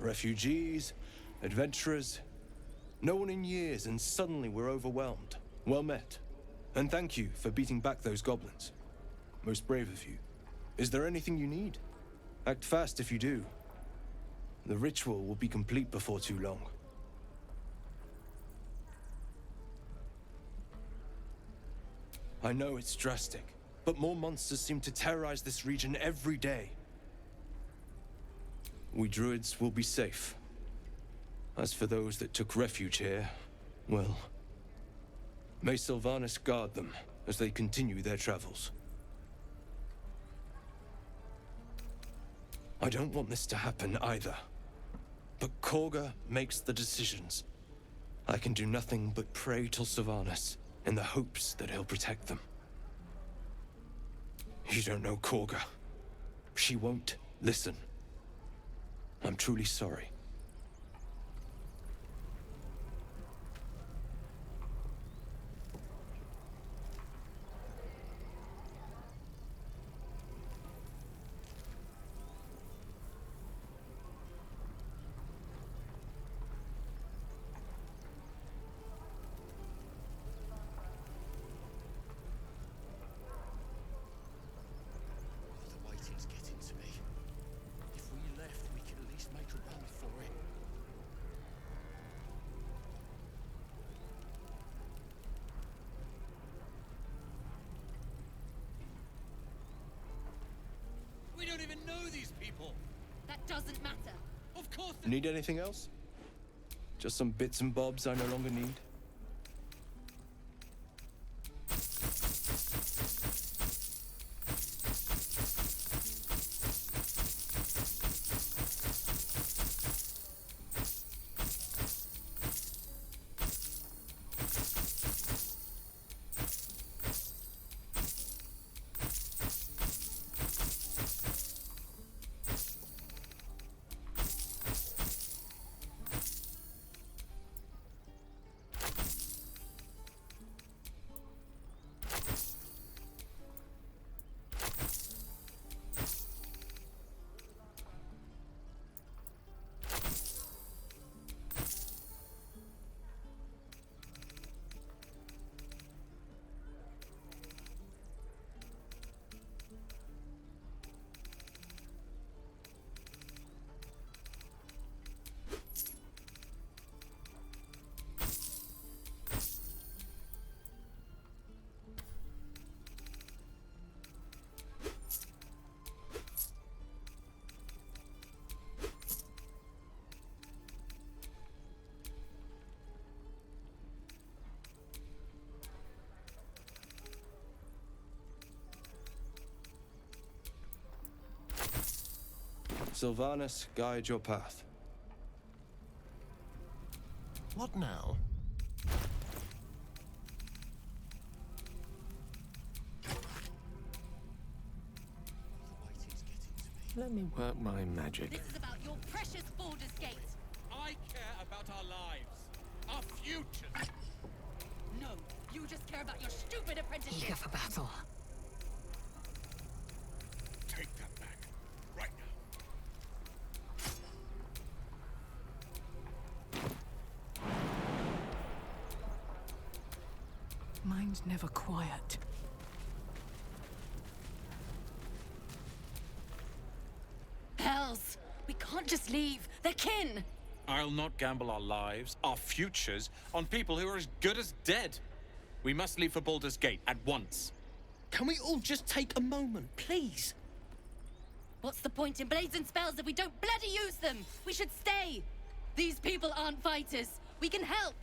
Refugees, adventurers, no one in years, and suddenly we're overwhelmed. Well met. And thank you for beating back those goblins. Most brave of you. Is there anything you need? Act fast if you do. The ritual will be complete before too long. I know it's drastic, but more monsters seem to terrorize this region every day. We druids will be safe. As for those that took refuge here, well, may Sylvanas guard them as they continue their travels. I don't want this to happen either, but Korga makes the decisions. I can do nothing but pray to Sylvanas in the hopes that he'll protect them. You don't know Korga. She won't listen. I'm truly sorry. We don't even know these people. That doesn't matter. Of course. Need anything else? Just some bits and bobs I no longer need? Sylvanas, guide your path. What now? Let me work my magic. This is about your precious Baldur's Gate. I care about our lives, our futures. No, you just care about your stupid apprenticeship. Eager for battle. Take that back, right now. Mine's never quiet. Hells! We can't just leave. They're kin! I'll not gamble our lives, our futures, on people who are as good as dead. We must leave for Baldur's Gate at once. Can we all just take a moment, please? What's the point in blades and spells if we don't bloody use them? We should stay! These people aren't fighters. We can help!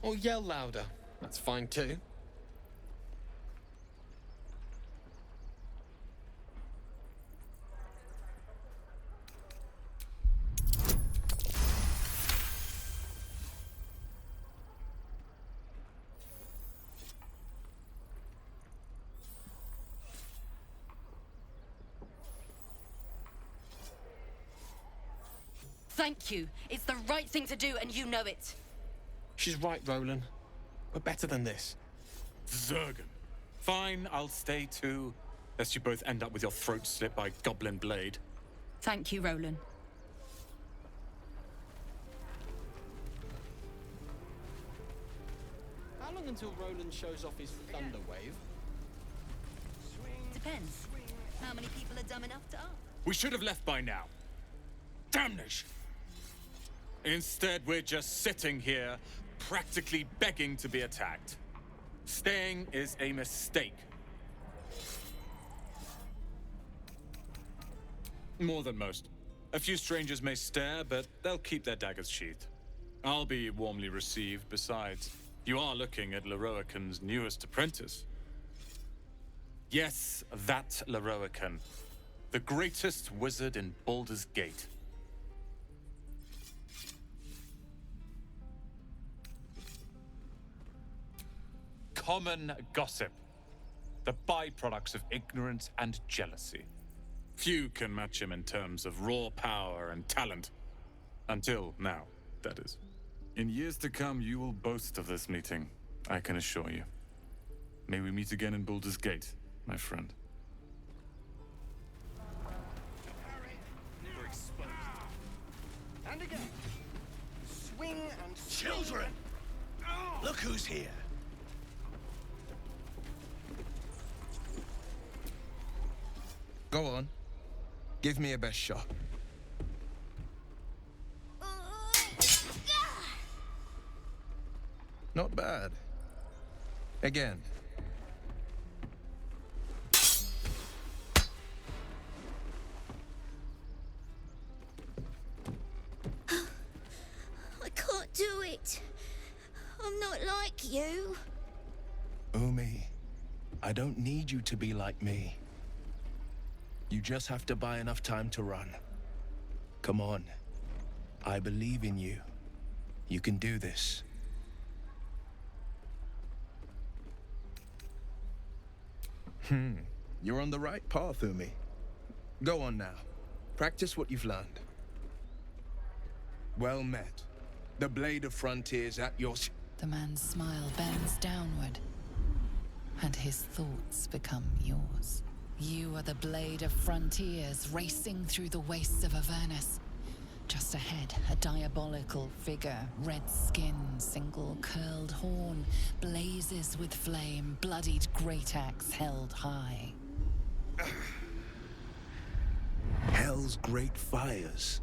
Or yell louder. That's fine too. Thank you. It's the right thing to do, and you know it. She's right, Roland. We're better than this. Zergan. Fine, I'll stay too. Lest you both end up with your throats slit by Goblin Blade. Thank you, Roland. long until Roland shows off his thunder wave? Depends. How many people are dumb enough to ask? We should have left by now. Damnation! Instead, we're just sitting here, practically begging to be attacked. Staying is a mistake. More than most. A few strangers may stare, but they'll keep their daggers sheathed. I'll be warmly received. Besides, you are looking at Leroican's newest apprentice. Yes, that Leroican. The greatest wizard in Baldur's Gate. Common gossip. The byproducts of ignorance and jealousy. Few can match him in terms of raw power and talent. Until now, that is. In years to come, you will boast of this meeting, I can assure you. May we meet again in Baldur's Gate, my friend. And again. Swing and children. Look who's here. Go on. Give me a best shot. Not bad. Again. I can't do it. I'm not like you. Umi, I don't need you to be like me. You just have to buy enough time to run. Come on. I believe in you. You can do this. You're on the right path, Umi. Go on now. Practice what you've learned. Well met. The Blade of Frontiers at your... The man's smile bends downward, and his thoughts become yours. You are the Blade of Frontiers, racing through the wastes of Avernus. Just ahead, a diabolical figure, red skin, single curled horn, blazes with flame, bloodied great axe held high. Hell's great fires.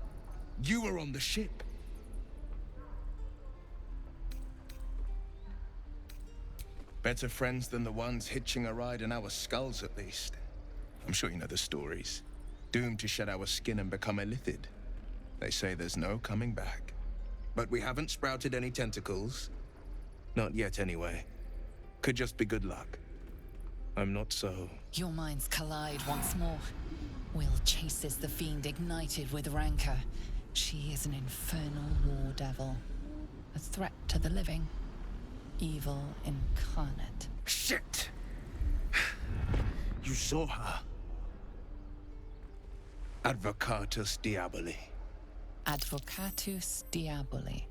You were on the ship. Better friends than the ones hitching a ride in our skulls, at least. I'm sure you know the stories. Doomed to shed our skin and become illithid. They say there's no coming back. But we haven't sprouted any tentacles. Not yet, anyway. Could just be good luck. I'm not so... Your minds collide once more. Wyll chases the fiend ignited with rancor. She is an infernal war devil. A threat to the living. Evil incarnate. Shit! You saw her. Advocatus Diaboli. Advocatus Diaboli.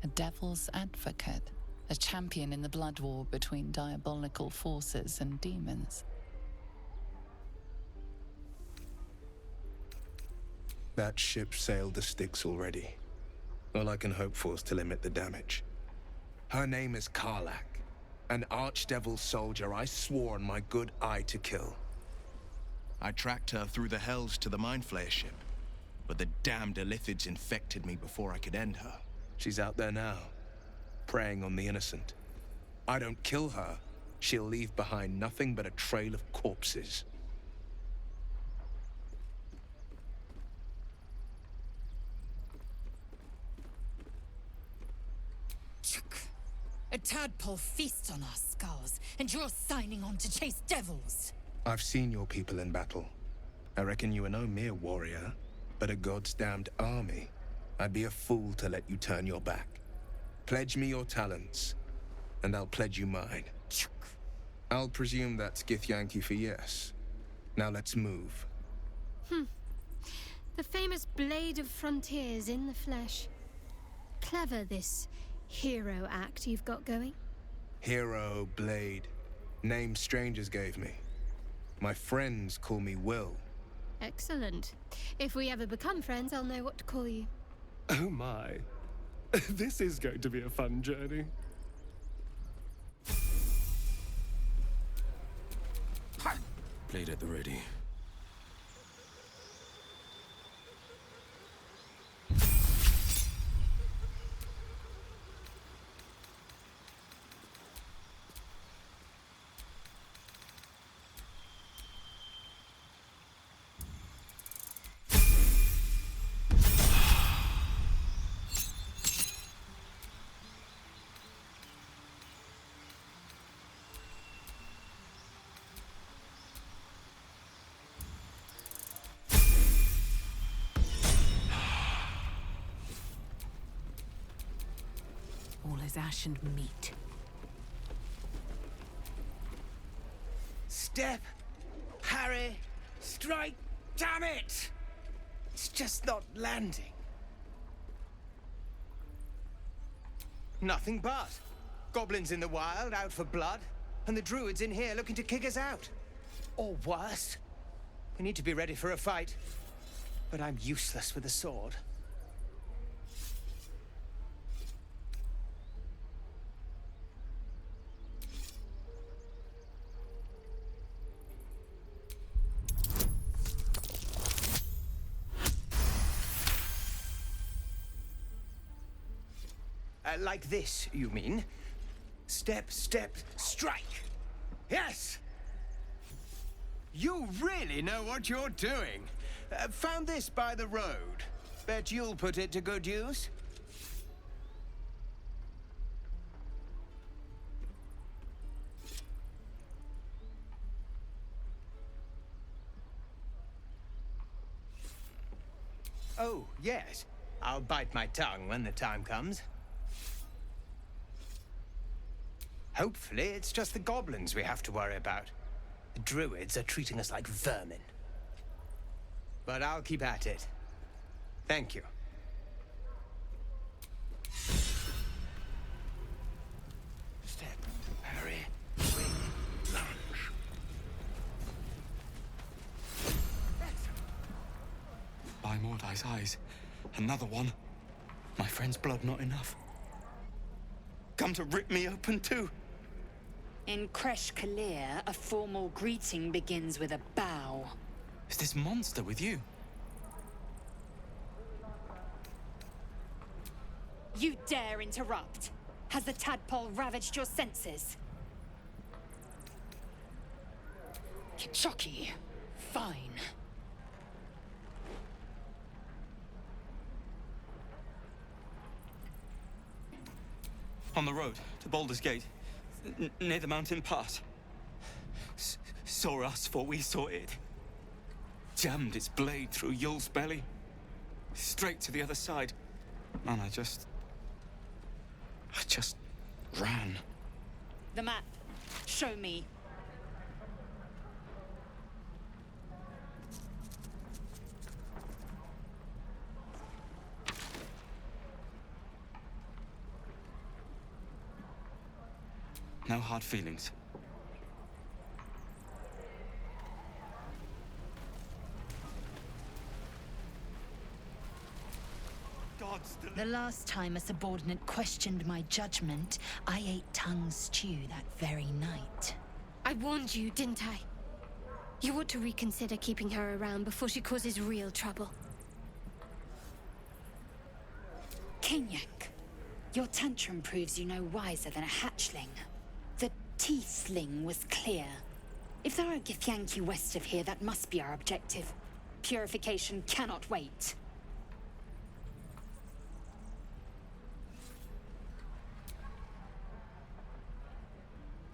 A devil's advocate. A champion in the blood war between diabolical forces and demons. That ship sailed the Styx already. All I can hope for is to limit the damage. Her name is Karlach, an archdevil soldier I swore on my good eye to kill. I tracked her through the hells to the Mind Flayer ship, but the damned Illithids infected me before I could end her. She's out there now, preying on the innocent. I don't kill her, she'll leave behind nothing but a trail of corpses. A tadpole feasts on our skulls, and you're signing on to chase devils. I've seen your people in battle. I reckon you are no mere warrior, but a god's damned army. I'd be a fool to let you turn your back. Pledge me your talents, and I'll pledge you mine. I'll presume that's Githyanki for yes. Now let's move. The famous Blade of Frontiers in the flesh. Clever, this hero act you've got going. Hero, Blade. Name strangers gave me. My friends call me Wyll. Excellent. If we ever become friends, I'll know what to call you. Oh my. This is going to be a fun journey. Blade at the ready. All is ash and meat. Step! Harry! Strike! Damn it! It's just not landing. Nothing but. Goblins in the wild, out for blood, and the druids in here looking to kick us out. Or worse. We need to be ready for a fight. But I'm useless with a sword. Like this, you mean? Step, step, strike! Yes! You really know what you're doing. Found this by the road. Bet you'll put it to good use. Oh, yes. I'll bite my tongue when the time comes. Hopefully, it's just the goblins we have to worry about. The druids are treating us like vermin. But I'll keep at it. Thank you. Step, parry, swing, lunge. By Mordai's eyes, another one. My friend's blood not enough. Come to rip me open too. In Kresh Kalir, a formal greeting begins with a bow. Is this monster with you? You dare interrupt? Has the tadpole ravaged your senses? Kichoki. Fine. On the road to Baldur's Gate, near the mountain pass. Saw us before we saw it. Jammed its blade through Yul's belly. Straight to the other side. And I just ran. The map. Show me. No hard feelings. The last time a subordinate questioned my judgment, I ate tongue stew that very night. I warned you, didn't I? You ought to reconsider keeping her around before she causes real trouble. Kenyak, your tantrum proves you no wiser than a hatchling. The tiefling was clear. If there are Githyanki west of here, that must be our objective. Purification cannot wait.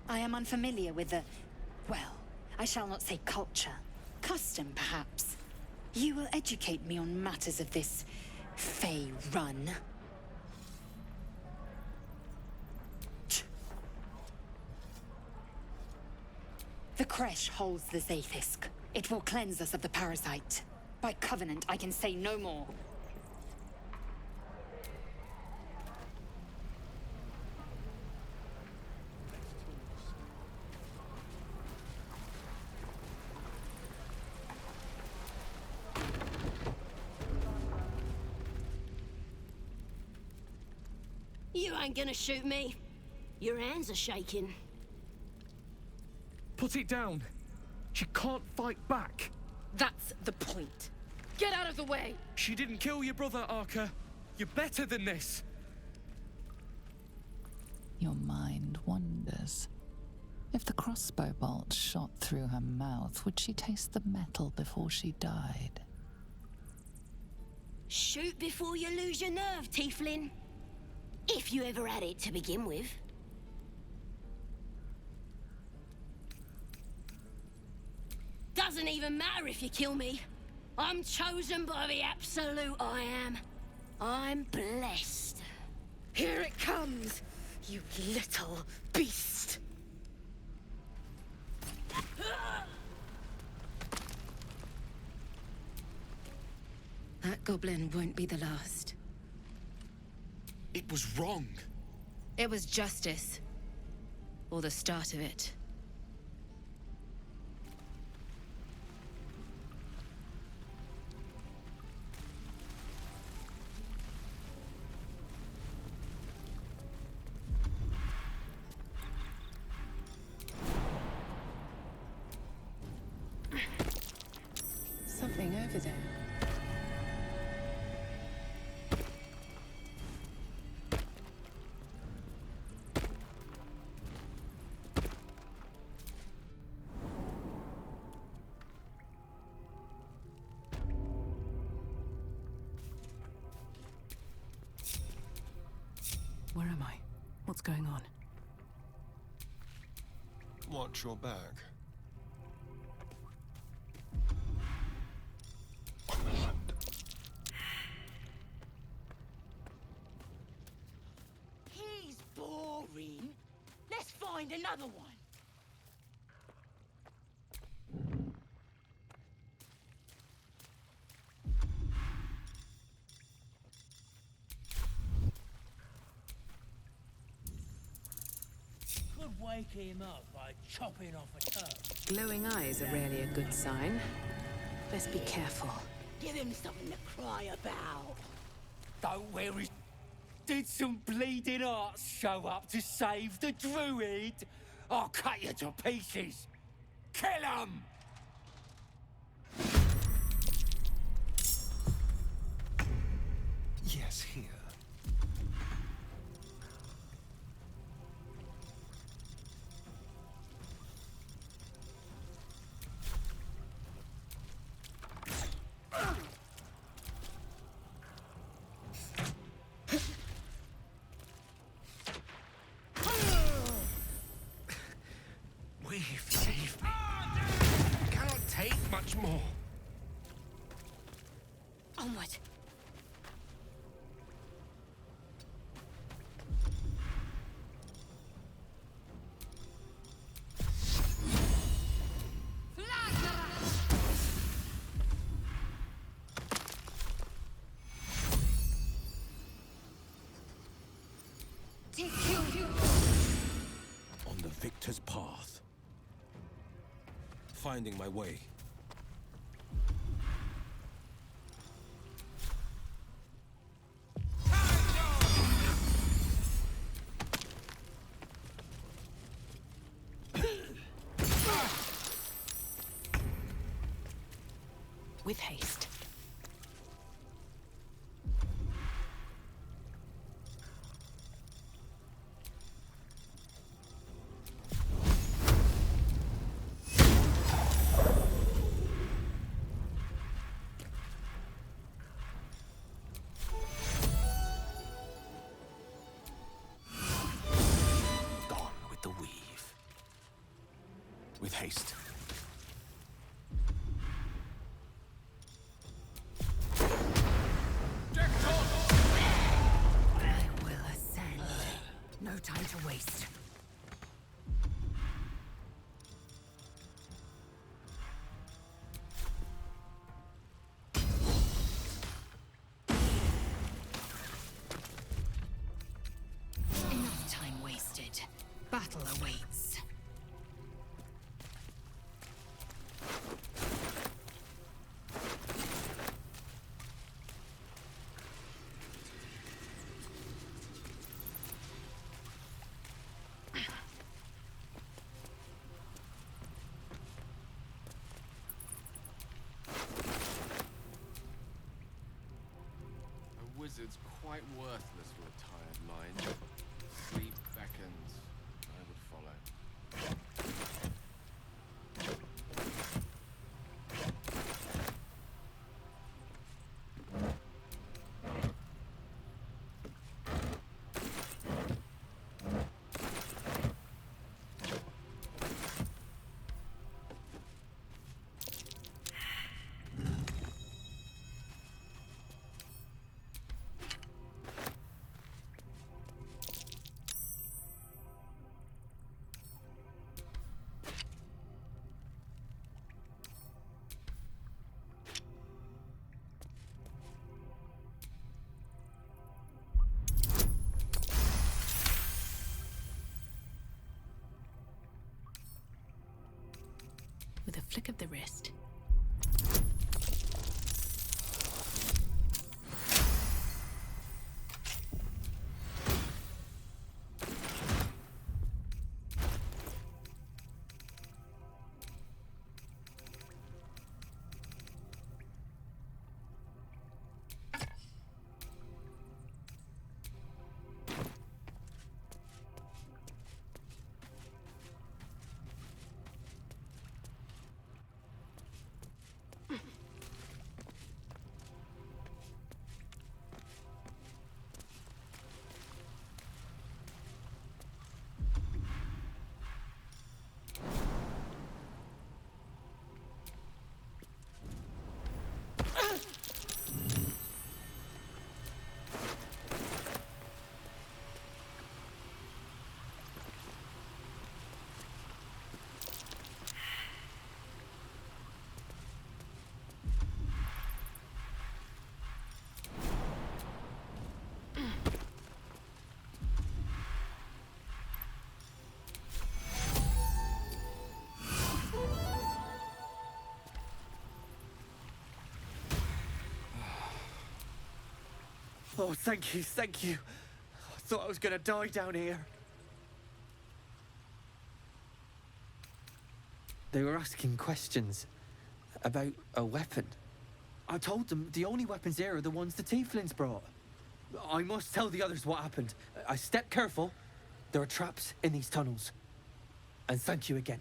I am unfamiliar with the... well, I shall not say culture. Custom, perhaps. You will educate me on matters of this... Fey run. The Kresh holds the Zaithisk. It will cleanse us of the parasite. By covenant, I can say no more. You ain't gonna shoot me. Your hands are shaking. Put it down. She can't fight back. That's the point. Get out of the way! She didn't kill your brother, Arca. You're better than this. Your mind wanders. If the crossbow bolt shot through her mouth, would she taste the metal before she died? Shoot before you lose your nerve, Tiefling. If you ever had it to begin with. Doesn't even matter if you kill me. I'm chosen by the absolute I am. I'm blessed. Here it comes, you little beast! That goblin won't be the last. It was wrong. It was justice. Or the start of it. Something over there. Where am I? What's going on? Watch your back. On the hunt. He's boring. Let's find another one. Could wake him up by chopping off a toe. Glowing eyes are rarely a good sign. Let's be careful. Give him something to cry about. Don't worry. Did some bleeding arts show up to save the druid? I'll cut you to pieces. Kill him! Yes, here. Weave, save me. Cannot take much more. Onward. On the victor's path. Finding my way. With haste. Gone with the weave. With haste. I will ascend. No time to waste. Enough time wasted. Battle awaits. it's quite worthless to a tired mind. Sleep beckons. I would follow. With a flick of the wrist. Oh, thank you, thank you. I thought I was gonna die down here. They were asking questions about a weapon. I told them the only weapons here are the ones the tieflings brought. I must tell the others what happened. I step careful. There are traps in these tunnels. And thank you again.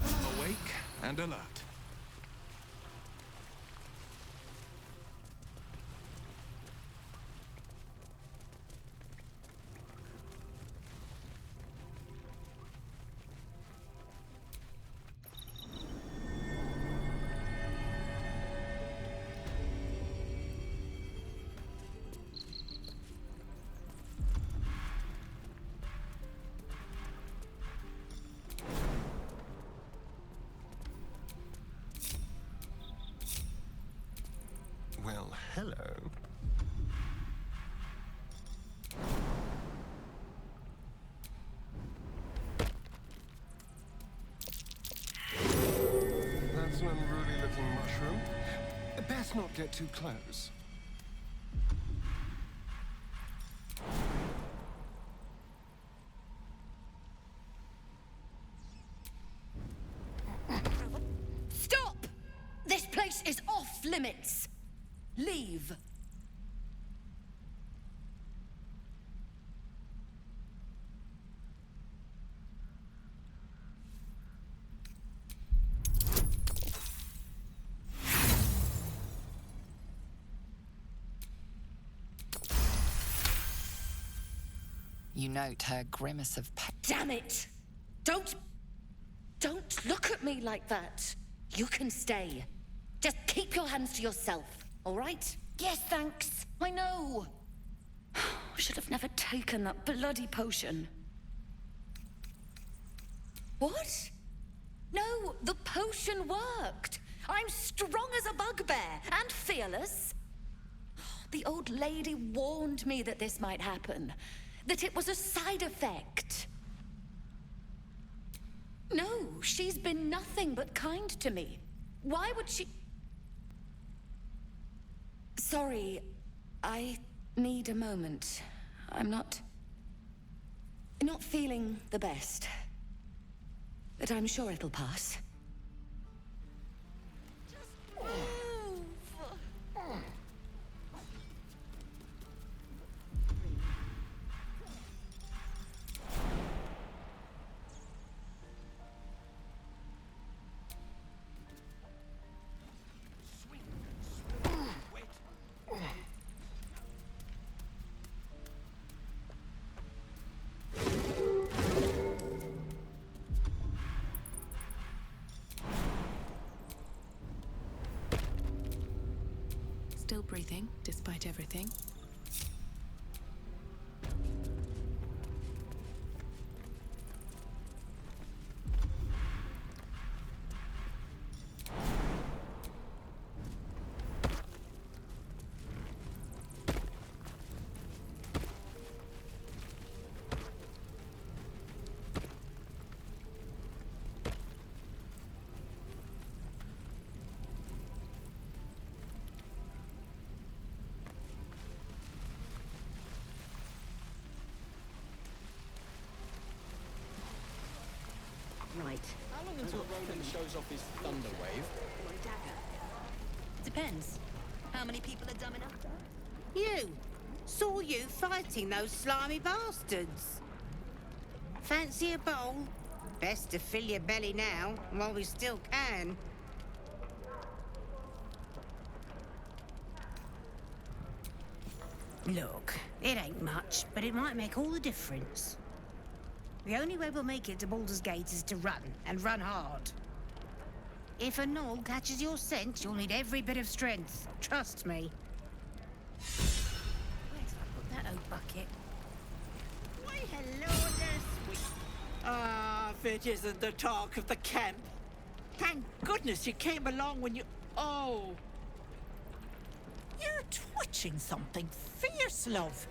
Awake and alert. Well, hello. That's an unruly looking mushroom. Best not get too close. Stop! This place is off limits. Leave. You note her grimace of pain. Damn it! Don't look at me like that. You can stay. Just keep your hands to yourself, all right? Yes, thanks. I know. Should have never taken that bloody potion. What? No, the potion worked. I'm strong as a bugbear and fearless. The old lady warned me that this might happen, that it was a side effect. No, she's been nothing but kind to me. Why would she... Sorry, I need a moment. I'm not feeling the best. But I'm sure it'll pass. Still breathing, despite everything. Right. How long until Roland shows off his thunder wave? Depends. How many people are dumb enough? You! Saw you fighting those slimy bastards. Fancy a bowl? Best to fill your belly now, while we still can. Look, it ain't much, but it might make all the difference. The only way we'll make it to Baldur's Gate is to run, and run hard. If a gnoll catches your scent, you'll need every bit of strength. Trust me. Where did I put that old bucket? Why, hello there, sweet. Ah, if it isn't the talk of the camp. Thank goodness you came along when you... Oh. You're twitching something fierce, love.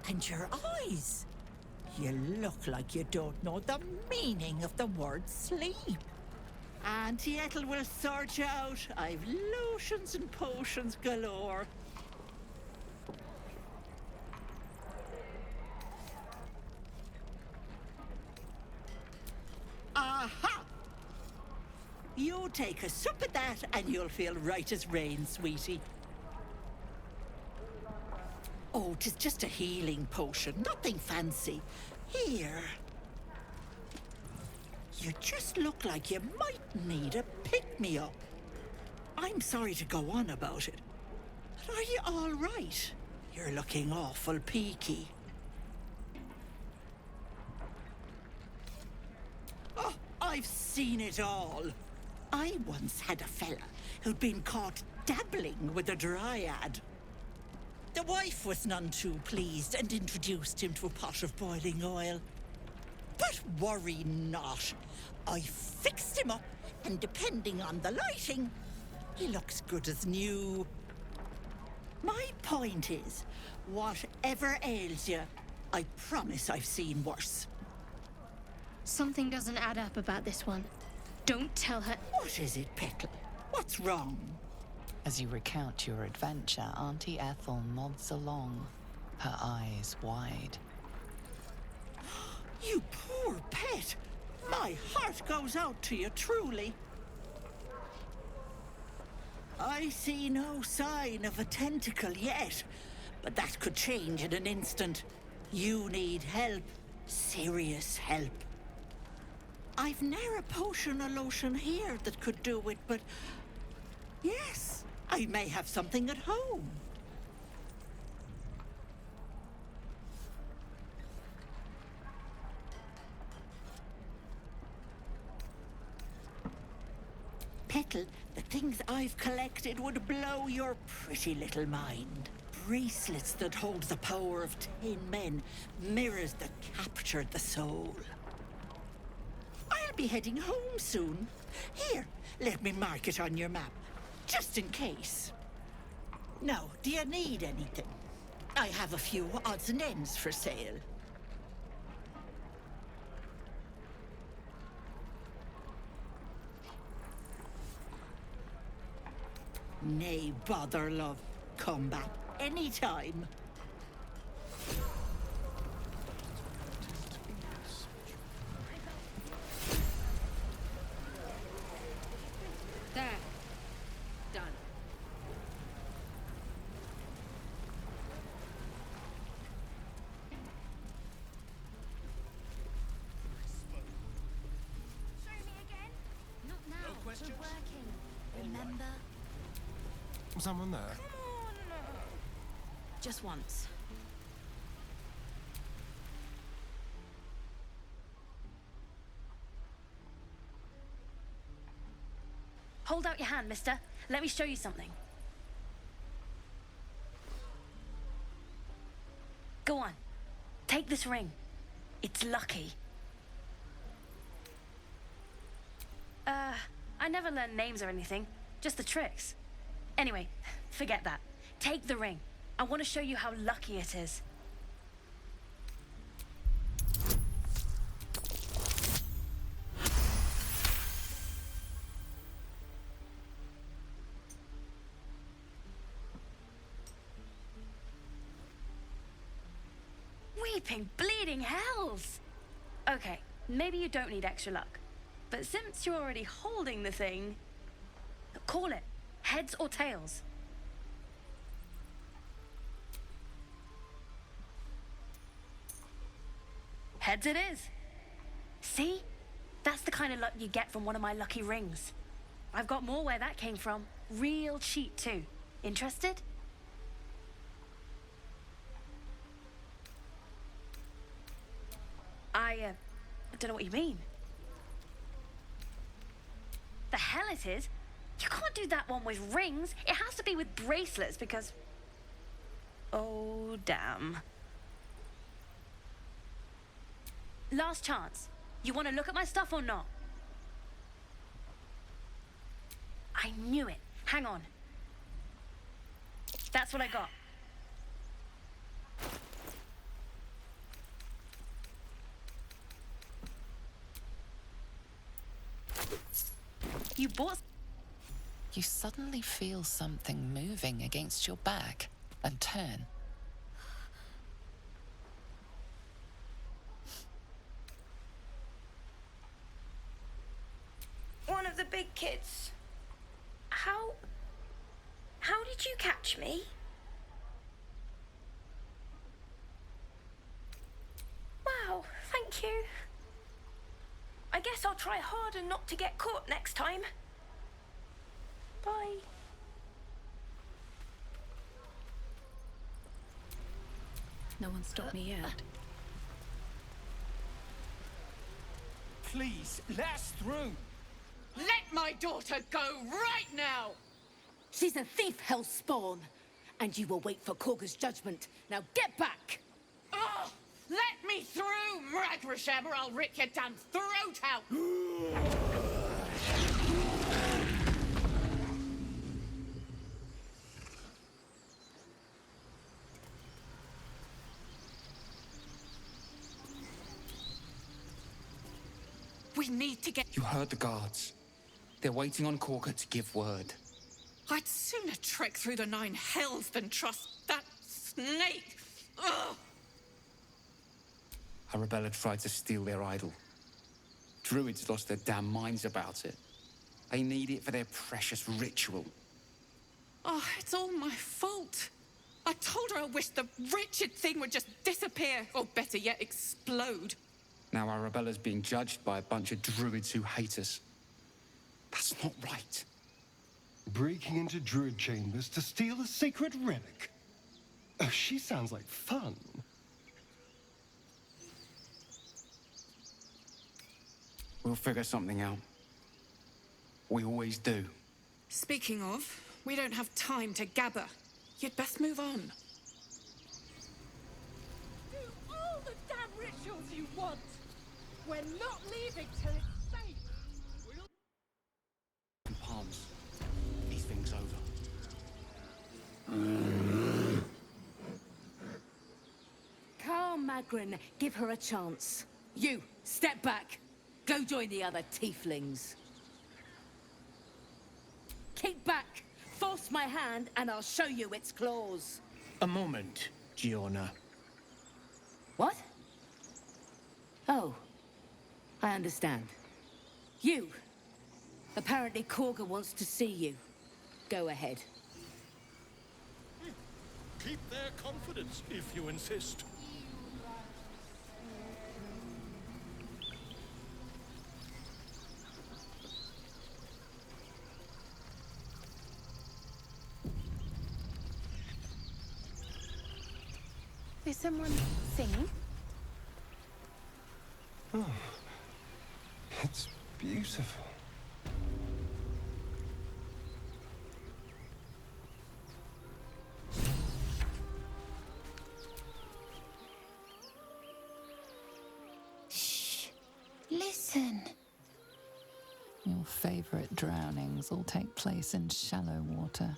And your eyes. You look like you don't know the meaning of the word sleep. Auntie Ethel will sort you out. I've lotions and potions galore. Aha! You take a sip of that and you'll feel right as rain, sweetie. Oh, 'tis just a healing potion, nothing fancy. Here. You just look like you might need a pick-me-up. I'm sorry to go on about it, but are you all right? You're looking awful peaky. Oh, I've seen it all. I once had a fella who'd been caught dabbling with a dryad. The wife was none too pleased and introduced him to a pot of boiling oil. But worry not. I fixed him up, and depending on the lighting, he looks good as new. My point is, whatever ails you, I promise I've seen worse. Something doesn't add up about this one. Don't tell her. What is it, Petal? What's wrong? As you recount your adventure, Auntie Ethel nods along, her eyes wide. You poor pet! My heart goes out to you, truly. I see no sign of a tentacle yet, but that could change in an instant. You need help. Serious help. I've ne'er a potion or lotion here that could do it, but... yes, I may have something at home. Petal, the things I've collected would blow your pretty little mind. Bracelets that hold the power of 10 men, mirrors that capture the soul. I'll be heading home soon. Here, let me mark it on your map, just in case. Now, do you need anything? I have a few odds and ends for sale. Nay, bother, love. Come back anytime. Someone there? Just once. Hold out your hand, mister. Let me show you something. Go on. Take this ring. It's lucky. I never learned names or anything. Just the tricks. Anyway, forget that. Take the ring. I want to show you how lucky it is. Weeping, bleeding hells! Okay, maybe you don't need extra luck. But since you're already holding the thing, call it. Heads or tails. Heads it is. See? That's the kind of luck you get from one of my lucky rings. I've got more where that came from. Real cheap, too. Interested? I don't know what you mean. The hell it is? You can't do that one with rings. It has to be with bracelets because... Oh, damn. Last chance. You want to look at my stuff or not? I knew it. Hang on. That's what I got. You bought... You suddenly feel something moving against your back and turn. One of the big kids. How did you catch me? Wow, thank you. I guess I'll try harder not to get caught next time. Bye. No one stopped me yet. Please, let us through. Let my daughter go right now! She's a thief, hellspawn. And you will wait for Korga's judgment. Now get back! Oh, let me through, Mragrasham, or I'll rip your damn throat out! We need to get... You heard the guards. They're waiting on Korga to give word. I'd sooner trek through the 9 hells than trust that snake! Ugh! Arabella tried to steal their idol. Druids lost their damn minds about it. They need it for their precious ritual. Oh, it's all my fault. I told her I wished the wretched thing would just disappear, or better yet, explode. Now Arabella's being judged by a bunch of druids who hate us. That's not right. Breaking into druid chambers to steal a sacred relic. Oh, she sounds like fun. We'll figure something out. We always do. Speaking of, we don't have time to gather. You'd best move on. Do all the damn rituals you want. We're not leaving till it's safe. Palms. These things over. Calm, Magrin. Give her a chance. You, step back. Go join the other tieflings. Keep back. Force my hand and I'll show you its claws. A moment, Giona. What? Oh. I understand. You. Apparently Korga wants to see you. Go ahead. Keep their confidence, if you insist. Is someone singing? Oh, it's beautiful. Shh. Listen. Your favorite drownings all take place in shallow water.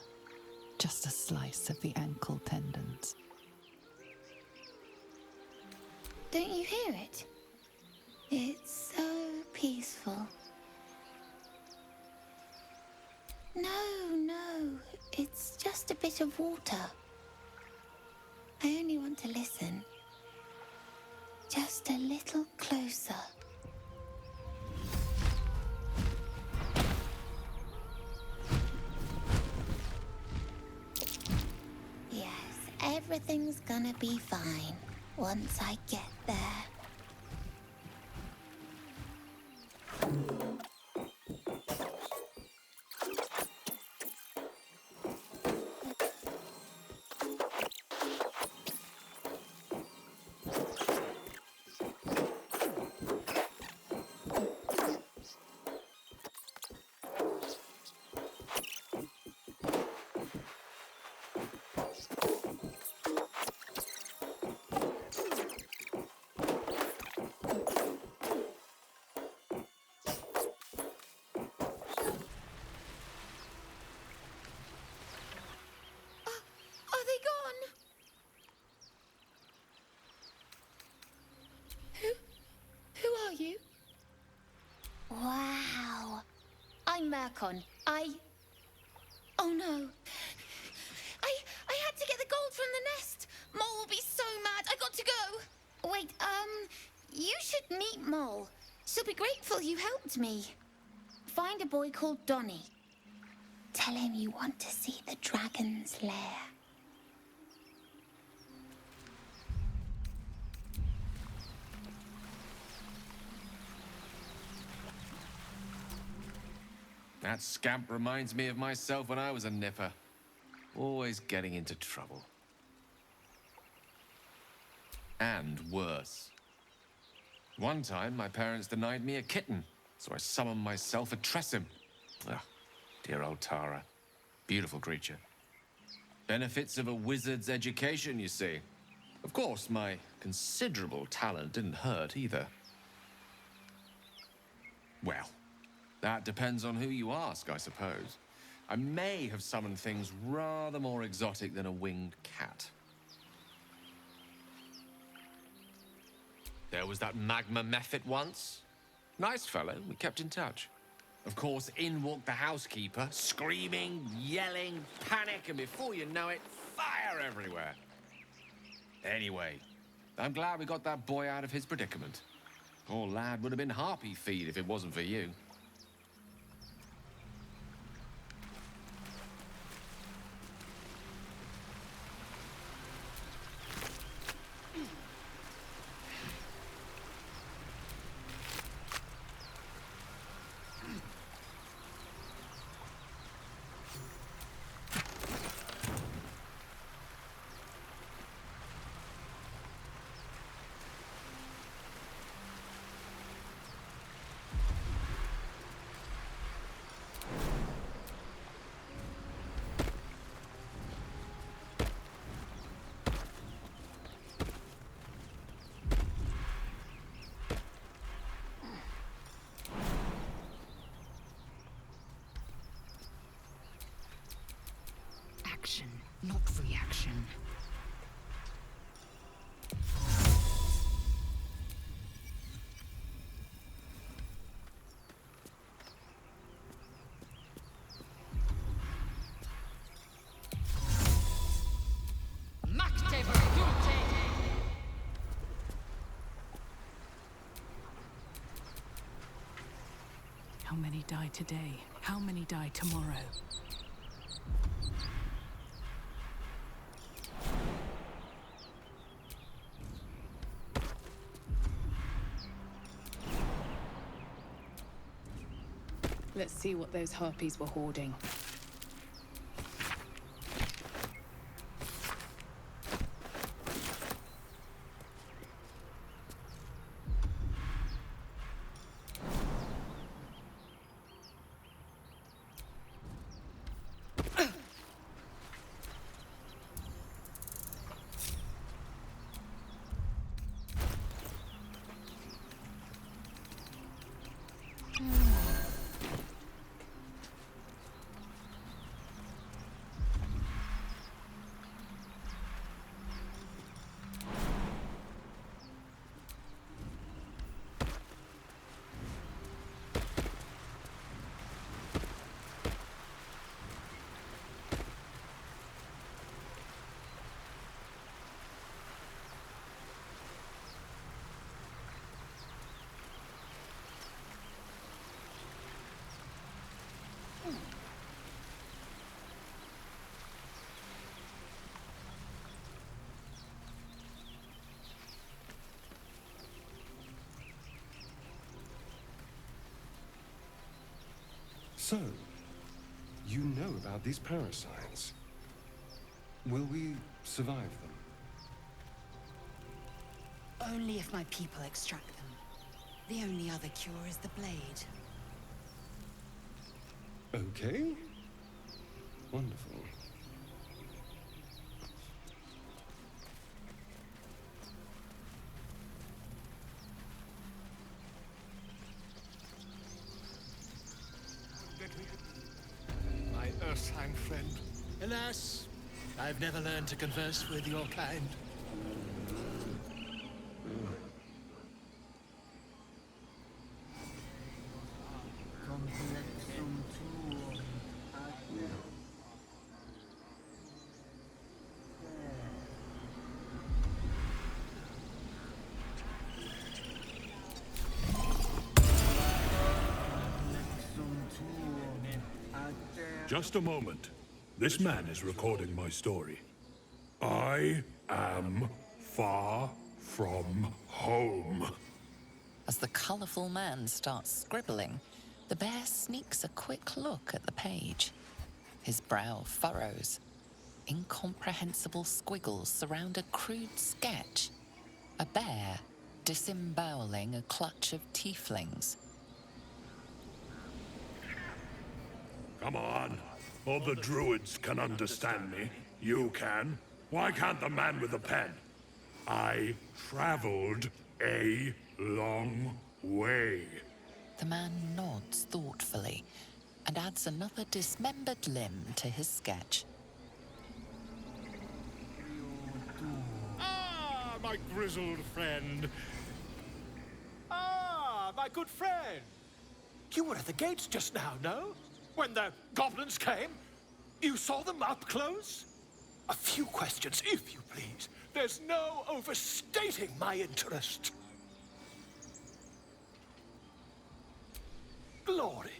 Just a slice of the ankle tendons. Don't you hear it? It's so peaceful. No, it's just a bit of water. I only want to listen. Just a little closer. Yes, everything's gonna be fine once I get there. Are they gone? Who are you? Wow. I'm Mercon. Oh no. I had to get the gold from the nest. Mole will be so mad. I got to go. Wait, you should meet Mole. She'll be grateful you helped me. Find a boy called Donny. Tell him you want to see the dragon's lair. That scamp reminds me of myself when I was a nipper. Always getting into trouble. And worse. One time, my parents denied me a kitten, so I summoned myself a Tressim. Ah, dear old Tara. Beautiful creature. Benefits of a wizard's education, you see. Of course, my considerable talent didn't hurt either. Well, that depends on who you ask, I suppose. I may have summoned things rather more exotic than a winged cat. There was that magma mephit once. Nice fellow, we kept in touch. Of course, in walked the housekeeper, screaming, yelling, panic, and before you know it, fire everywhere. Anyway, I'm glad we got that boy out of his predicament. Poor lad would have been harpy feed if it wasn't for you. Action, not reaction. How many die today? How many die tomorrow? Let's see what those harpies were hoarding. So, you know about these parasites. Will we survive them? Only if my people extract them. The only other cure is the blade. Okay. Wonderful. My Earthside friend. Alas, I've never learned to converse with your kind. Just a moment. This man is recording my story. I am far from home. As the colourful man starts scribbling, the bear sneaks a quick look at the page. His brow furrows. Incomprehensible squiggles surround a crude sketch. A bear disemboweling a clutch of tieflings. Come on. All the druids can understand me. You can. Why can't the man with the pen? I traveled a long way. The man nods thoughtfully and adds another dismembered limb to his sketch. Ah, my grizzled friend. Ah, my good friend. You were at the gates just now, no? When the goblins came? You saw them up close? A few questions, if you please. There's no overstating my interest. Glory.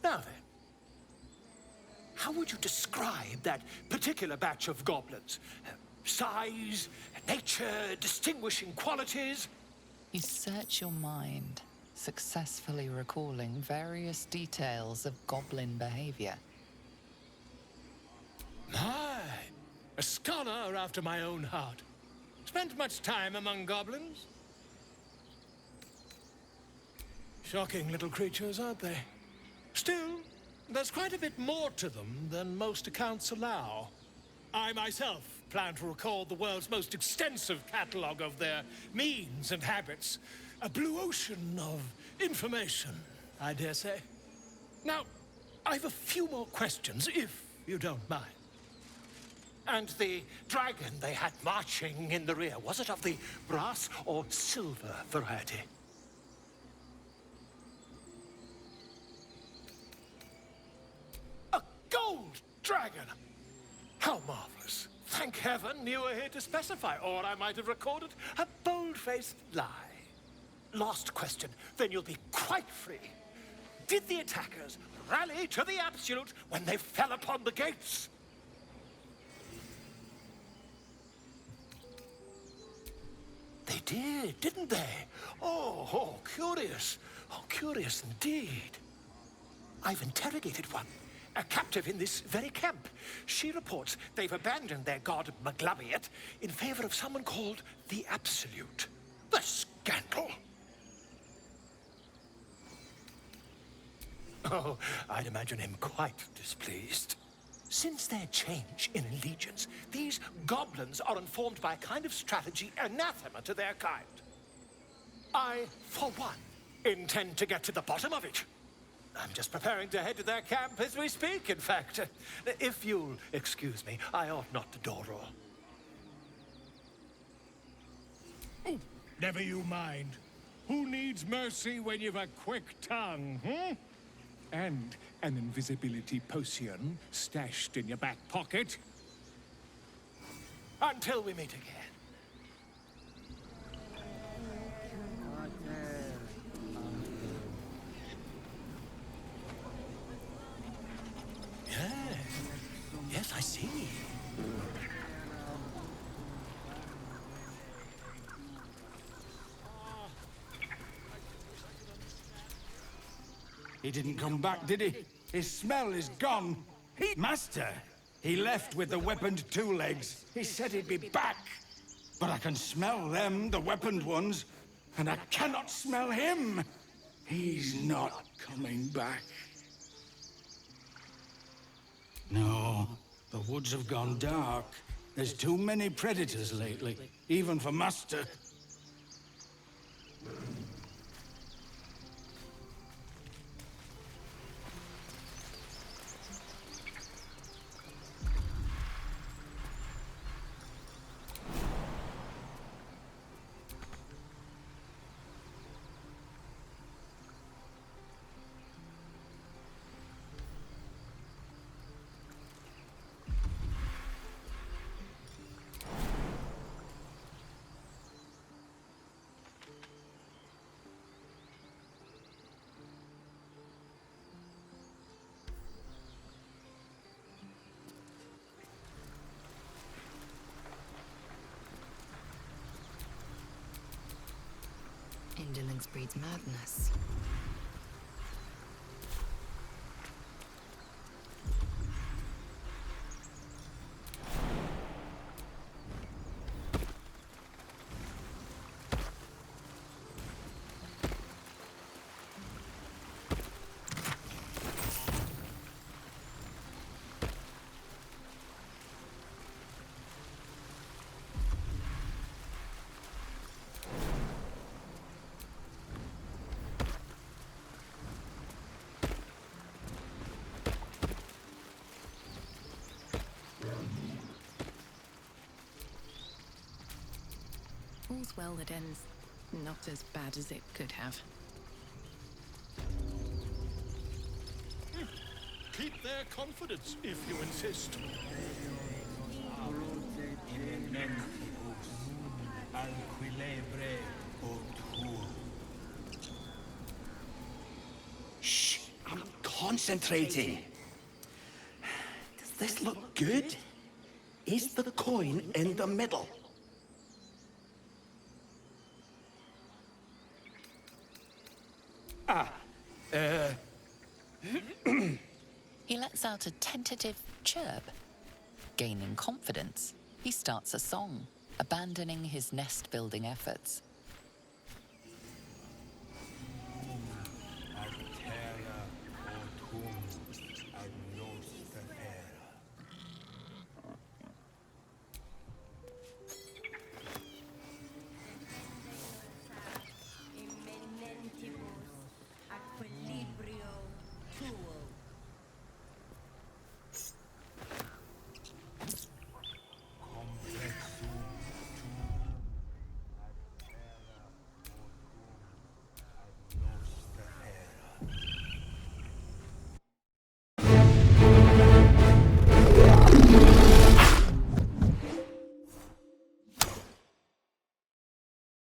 Now then, how would you describe that particular batch of goblins? Size, nature, distinguishing qualities? You search your mind, successfully recalling various details of goblin behavior. My, a scholar after my own heart. Spent much time among goblins? Shocking little creatures, aren't they? Still, there's quite a bit more to them than most accounts allow. I myself plan to record the world's most extensive catalogue of their means and habits. A blue ocean of information, I dare say. Now, I've a few more questions, if you don't mind. And the dragon they had marching in the rear, was it of the brass or silver variety? A gold dragon! How marvelous. Thank heaven you were here to specify, or I might have recorded a bold-faced lie. Last question, then you'll be quite free. Did the attackers rally to the absolute when they fell upon the gates? They did, didn't they? Oh, curious. Oh, curious indeed. I've interrogated one, a captive in this very camp. She reports they've abandoned their god Maglabiet in favor of someone called the Absolute. The scandal! Oh, I'd imagine him quite displeased. Since their change in allegiance, these goblins are informed by a kind of strategy anathema to their kind. I, for one, intend to get to the bottom of it. I'm just preparing to head to their camp as we speak, in fact. If you'll excuse me, I ought not to door roll. Oh, never you mind. Who needs mercy when you've a quick tongue, hmm? And an invisibility potion stashed in your back pocket. Until we meet again. Yes, I see. He didn't come back, did he? His smell is gone. Master, he left with the weaponed two legs. He said he'd be back. But I can smell them, the weaponed ones, and I cannot smell him. He's not coming back. No, the woods have gone dark. There's too many predators lately, even for Master. Indolence breeds madness. All's well that ends not as bad as it could have. Keep their confidence, if you insist. Shh! I'm concentrating. Does this look good? Is the coin in the middle? He lets out a tentative chirp. Gaining confidence, he starts a song, abandoning his nest-building efforts.